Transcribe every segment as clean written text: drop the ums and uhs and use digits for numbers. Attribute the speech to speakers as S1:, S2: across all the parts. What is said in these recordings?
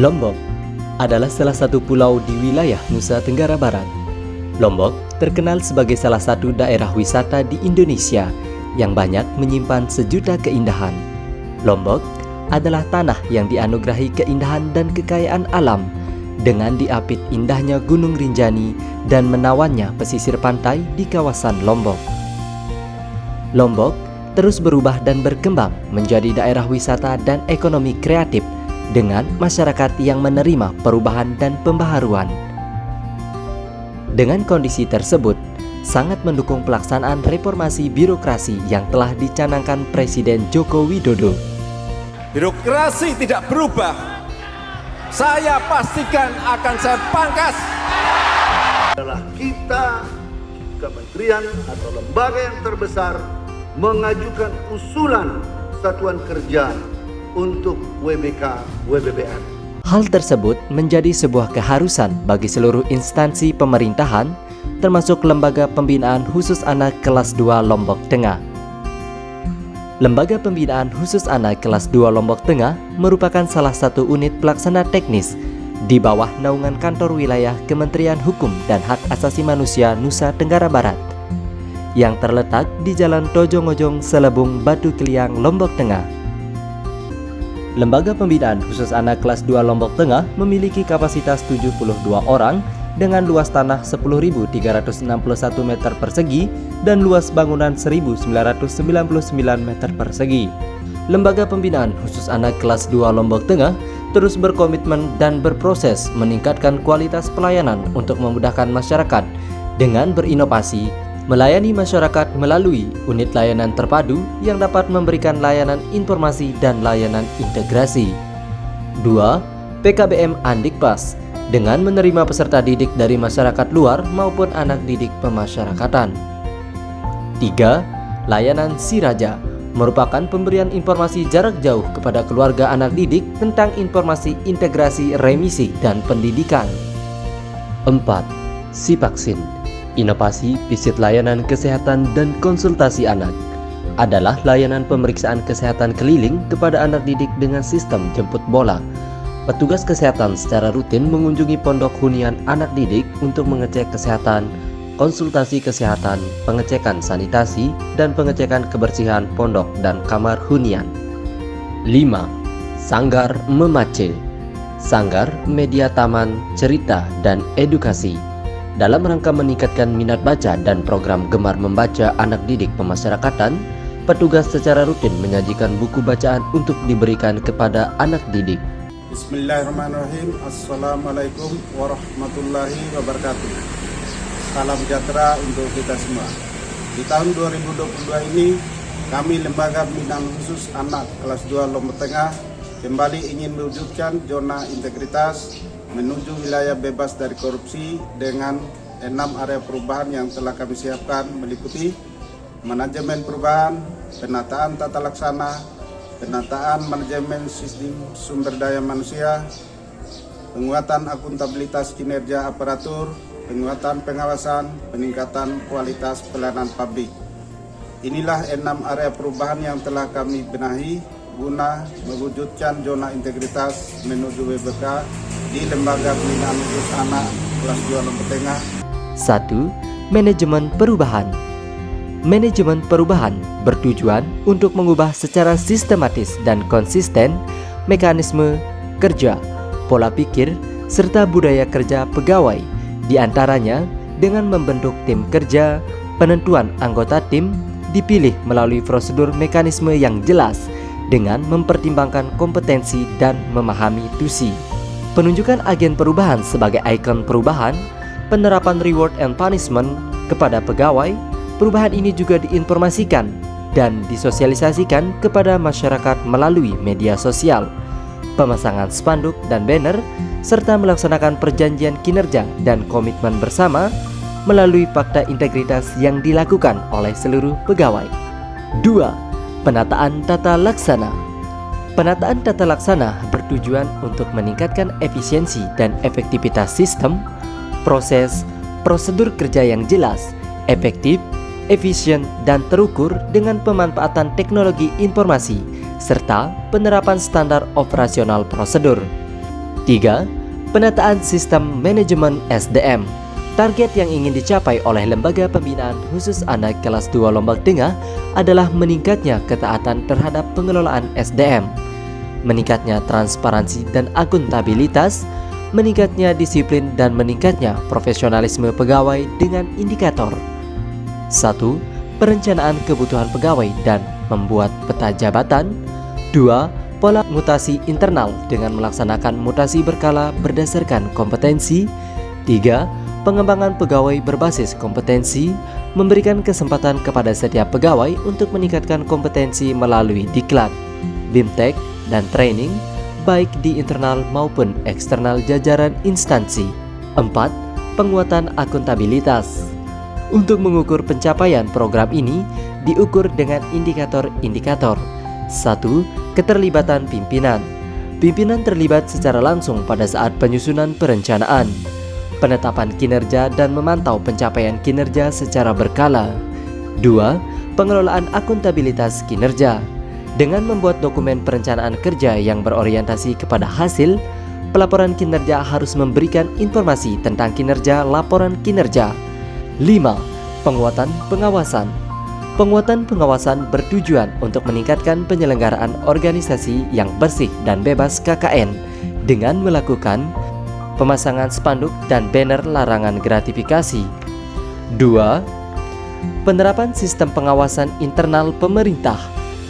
S1: Lombok adalah salah satu pulau di wilayah Nusa Tenggara Barat. Lombok terkenal sebagai salah satu daerah wisata di Indonesia yang banyak menyimpan sejuta keindahan. Lombok adalah tanah yang dianugerahi keindahan dan kekayaan alam dengan diapit indahnya Gunung Rinjani dan menawannya pesisir pantai di kawasan Lombok. Lombok terus berubah dan berkembang menjadi daerah wisata dan ekonomi kreatif dengan masyarakat yang menerima perubahan dan pembaharuan. Dengan kondisi tersebut, sangat mendukung pelaksanaan reformasi birokrasi yang telah dicanangkan Presiden Joko Widodo.
S2: Birokrasi tidak berubah, saya pastikan akan saya pangkas.
S3: Adalah kita, kementerian atau lembaga yang terbesar, mengajukan usulan satuan kerja untuk WBK-WBBM.
S1: Hal tersebut menjadi sebuah keharusan bagi seluruh instansi pemerintahan, termasuk Lembaga Pembinaan Khusus Anak Kelas 2 Lombok Tengah. Lembaga Pembinaan Khusus Anak Kelas 2 Lombok Tengah merupakan salah satu unit pelaksana teknis di bawah naungan Kantor Wilayah Kementerian Hukum dan Hak Asasi Manusia Nusa Tenggara Barat yang terletak di Jalan Tojongojong, Selebung, Batu Keliang, Lombok Tengah. Lembaga Pembinaan Khusus Anak Kelas 2 Lombok Tengah memiliki kapasitas 72 orang dengan luas tanah 10.361 meter persegi dan luas bangunan 1.999 meter persegi. Lembaga Pembinaan Khusus Anak Kelas 2 Lombok Tengah terus berkomitmen dan berproses meningkatkan kualitas pelayanan untuk memudahkan masyarakat dengan berinovasi, melayani masyarakat melalui unit layanan terpadu yang dapat memberikan layanan informasi dan layanan integrasi. 2. PKBM Andikpas dengan menerima peserta didik dari masyarakat luar maupun anak didik pemasyarakatan. 3. Layanan Siraja merupakan pemberian informasi jarak jauh kepada keluarga anak didik tentang informasi integrasi remisi dan pendidikan. 4. Sipaksin, inovasi visit layanan kesehatan dan konsultasi anak, adalah layanan pemeriksaan kesehatan keliling kepada anak didik dengan sistem jemput bola. Petugas kesehatan secara rutin mengunjungi pondok hunian anak didik untuk mengecek kesehatan, konsultasi kesehatan, pengecekan sanitasi, dan pengecekan kebersihan pondok dan kamar hunian. 5. Sanggar Memace, sanggar media taman, cerita, dan edukasi dalam rangka meningkatkan minat baca dan program Gemar Membaca Anak Didik Pemasyarakatan. Petugas secara rutin menyajikan buku bacaan untuk diberikan kepada anak didik.
S4: Bismillahirrahmanirrahim. Assalamualaikum warahmatullahi wabarakatuh. Salam sejahtera untuk kita semua. Di tahun 2022 ini, kami Lembaga Pembinaan Khusus Anak Kelas 2 Lombok Tengah kembali ingin mewujudkan zona integritas menuju wilayah bebas dari korupsi dengan 6 area perubahan yang telah kami siapkan, meliputi manajemen perubahan, penataan tata laksana, penataan manajemen sistem sumber daya manusia, penguatan akuntabilitas kinerja aparatur, penguatan pengawasan, peningkatan kualitas pelayanan publik. Inilah 6 area perubahan yang telah kami benahi guna mewujudkan zona integritas menuju WBK di Lembaga Pembinaan Khusus Anak Kelas 2 Lombok Tengah.
S1: 1. Manajemen perubahan. Manajemen perubahan bertujuan untuk mengubah secara sistematis dan konsisten mekanisme kerja, pola pikir, serta budaya kerja pegawai, di antaranya dengan membentuk tim kerja. Penentuan anggota tim dipilih melalui prosedur mekanisme yang jelas dengan mempertimbangkan kompetensi dan memahami tusi. Penunjukan agen perubahan sebagai ikon perubahan, penerapan reward and punishment kepada pegawai. Perubahan ini juga diinformasikan dan disosialisasikan kepada masyarakat melalui media sosial, pemasangan spanduk dan banner, serta melaksanakan perjanjian kinerja dan komitmen bersama melalui fakta integritas yang dilakukan oleh seluruh pegawai. 2. Penataan tata laksana. Penataan tata laksana bertujuan untuk meningkatkan efisiensi dan efektivitas sistem, proses, prosedur kerja yang jelas, efektif, efisien, dan terukur dengan pemanfaatan teknologi informasi serta penerapan standar operasional prosedur. 3. Penataan sistem manajemen SDM. Target yang ingin dicapai oleh Lembaga Pembinaan Khusus Anak Kelas 2 Lombok Tengah adalah meningkatnya ketaatan terhadap pengelolaan SDM, meningkatnya transparansi dan akuntabilitas, meningkatnya disiplin dan meningkatnya profesionalisme pegawai dengan indikator 1. Perencanaan kebutuhan pegawai dan membuat peta jabatan. 2. Pola mutasi internal dengan melaksanakan mutasi berkala berdasarkan kompetensi. 3. Pengembangan pegawai berbasis kompetensi, memberikan kesempatan kepada setiap pegawai untuk meningkatkan kompetensi melalui diklat, bimtek, dan training, baik di internal maupun eksternal jajaran instansi. 4. Penguatan akuntabilitas. Untuk mengukur pencapaian program ini, diukur dengan indikator-indikator. 1. Keterlibatan pimpinan. Pimpinan terlibat secara langsung pada saat penyusunan perencanaan, penetapan kinerja dan memantau pencapaian kinerja secara berkala. 2. Pengelolaan akuntabilitas kinerja. Dengan membuat dokumen perencanaan kerja yang berorientasi kepada hasil, pelaporan kinerja harus memberikan informasi tentang kinerja laporan kinerja. 5. Penguatan pengawasan. Penguatan pengawasan bertujuan untuk meningkatkan penyelenggaraan organisasi yang bersih dan bebas KKN dengan melakukan pemasangan spanduk dan banner larangan gratifikasi. 2. Penerapan sistem pengawasan internal pemerintah,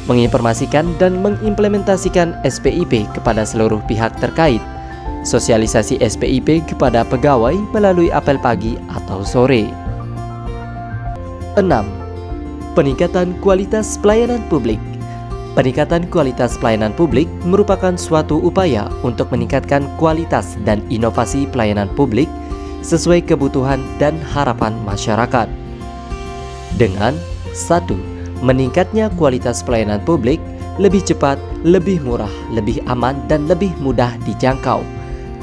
S1: menginformasikan dan mengimplementasikan SPIP kepada seluruh pihak terkait, sosialisasi SPIP kepada pegawai melalui apel pagi atau sore. 6. Peningkatan kualitas pelayanan publik. Peningkatan kualitas pelayanan publik merupakan suatu upaya untuk meningkatkan kualitas dan inovasi pelayanan publik sesuai kebutuhan dan harapan masyarakat. Dengan 1. Meningkatnya kualitas pelayanan publik lebih cepat, lebih murah, lebih aman, dan lebih mudah dijangkau.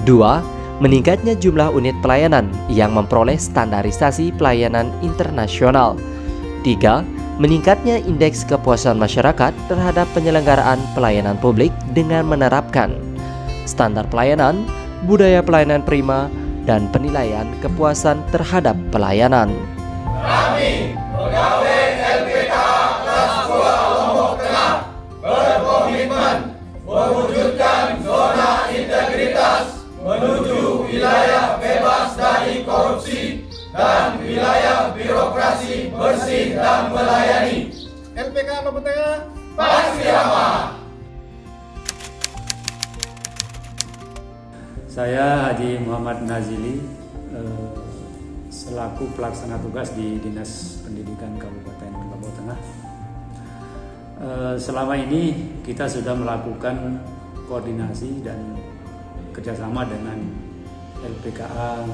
S1: 2. Meningkatnya jumlah unit pelayanan yang memperoleh standarisasi pelayanan internasional. 3. Meningkatnya indeks kepuasan masyarakat terhadap penyelenggaraan pelayanan publik dengan menerapkan standar pelayanan, budaya pelayanan prima, dan penilaian kepuasan terhadap pelayanan.
S5: Kami, pegawai LPKA kelas 2 Lombok Tengah, berkomitmen mewujudkan zona integritas menuju wilayah bebas dari korupsi dan wilayah birokrasi bersih dan melayani.
S6: LPKA Lombok Tengah
S5: pasti ramah.
S7: Saya Haji Muhammad Nazili, selaku pelaksana tugas di Dinas Pendidikan Kabupaten Lombok Tengah. Selama ini kita sudah melakukan koordinasi dan kerjasama dengan LPKA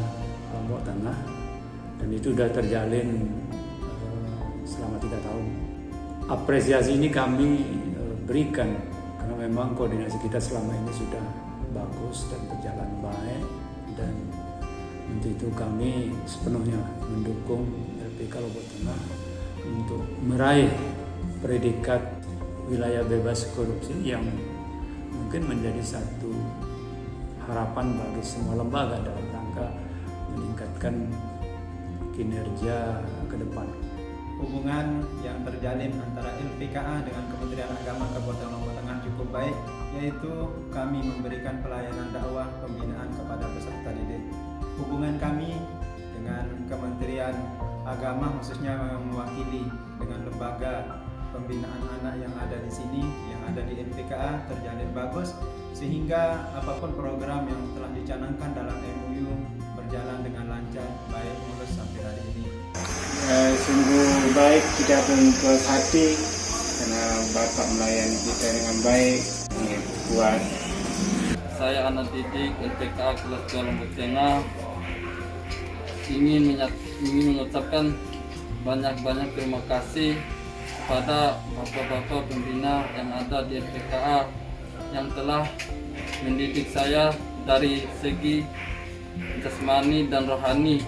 S7: Lombok Tengah, dan itu sudah terjalin selama 3 tahun. Apresiasi ini kami berikan karena memang koordinasi kita selama ini sudah bagus dan berjalan baik, dan untuk itu kami sepenuhnya mendukung LPKA Lombok Tengah untuk meraih predikat wilayah bebas korupsi yang mungkin menjadi satu harapan bagi semua lembaga dalam rangka meningkatkan kinerja ke depan.
S6: Hubungan yang terjalin antara LPKA dengan Kementerian Agama Kabupaten Lombok Tengah cukup baik, yaitu kami memberikan pelayanan dakwah pembinaan kepada peserta didik. Hubungan kami dengan Kementerian Agama, khususnya mewakili dengan lembaga pembinaan anak yang ada di sini, yang ada di LPKA, terjalin bagus, sehingga apapun program yang telah dicanangkan dalam MOU berjalan dengan lancar, baik mulus sampai hari ini.
S8: Sungguh baik, kita pun puas hati karena Bapak melayani kita dengan baik, puas.
S9: Saya anak didik LPKA kelas 2 Lombok Tengah ingin mengucapkan banyak-banyak terima kasih kepada bapak-bapak pembina yang ada di LPKA yang telah mendidik saya dari segi jasmani dan rohani.